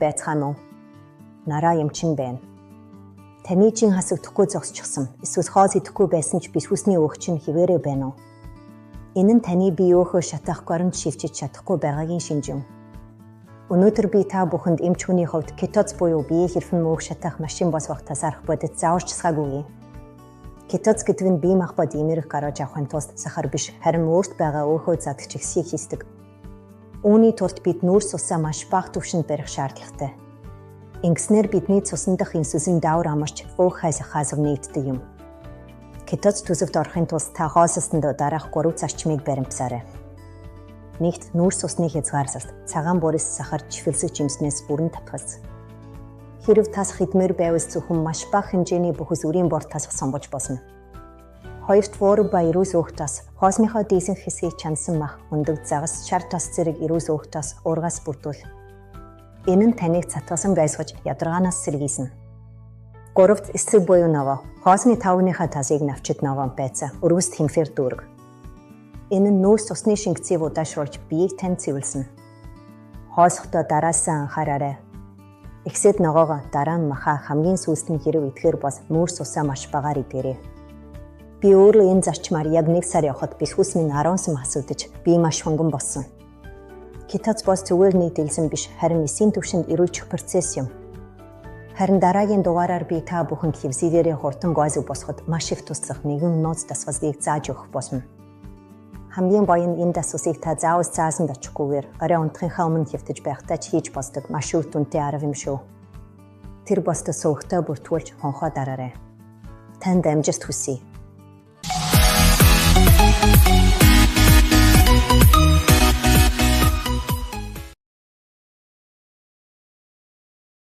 байцгаана уу? Нараа эмчин байна. Таны чин хасагдахгүй зогсчихсан. Эсвэл хоол идэхгүй байсан ч биш хүсний өөх чинь хിവэрэ байна уу? Энэ нь таны бие өөхөө шатах горонд шивчиж чадахгүй байгаагийн шинж юм. Өнөөдөр би та бүхэнд эмч хүний хувьд кетоз буюу бие хэрхэн мөөх шатах машин босгох тасаарх бодит зааварчилгаагүй. Кетоз гэдэг нь бие махбод имерх гаргаж авахын тулд сахар биш харин өөрт байгаа өөхөө задагч ихсийг хийсдэг. Үүний тулд бид нүүрс усаа маш бага түвшинд барих шаардлагатай. Ингэснээр бидний цусан дахь инсулин даавар амарч өөх хасах нийтдэг юм. Кетоз төсөвт орохын тулд та хоолсонд дараах 3 зарчмыг баримтсаарай. Нэгт нүүрс усны хязгаарлалт, цагаан бүрээс сахар чифэлсэг жимснээс бүрэн татгалз. Хэрв тасах идмээр байвал зөвхөн маш бага хэмжээний бүхэс үрийн бор тасах сонгож болно. Хоёрт вор ба ирүүс өөх тас, хоосныхоо дийсэн хэсгийг чансан мах, өндөг загас, шар тас зэрэг ирүүс өөх тас ургаас бүрдүүл. Энэ нь таныг цатгасан гайсгаж ядаргаанаас сэргийснэ. Гуравт эсрэг буюу новоо, хоосны тавныхаа тасыг навчид новоо байцаа, өргөст хэмфэр дүүрэг. Энэ нь нүүрс усны шингэцийг удаашруулж биеийг тань цэвэрлсэн. Хоосохдоо дараасаа анхаараарай. Эхсэд ногоогоо дараа нь махаа хамгийн сүүлд нь хэрэг идэхээр бас нүүрс усаа маш багаар идээрэй. Би өөрөө энэ зарчмаар яг 1 сар явхад бэлхүүс минь 10 сум асуудаж би маш хөнгөн болсон. Кетоз бас зүгээр нийтэлсэн биш харин эсийн түвшинд эрүүлжих процесс юм. Харин дараагийн дугаараар би та бүхэнд хевсидэрээ хурдан газыг босгоход маш их туслах нэгэн ноц дасгалыг зааж өгөх болно. Хамгийн гоё нь энэ дасгалыг та заавал цаасанд очихгүйгээр орой унтахынхаа өмнө хэвтэж байхдаа ч хийж босдог маш үр дүнтэй арга юм шүү. Тэр босдод суугтай бүртгүүлж хонхоо дараарай. Танд амжилт хүсье.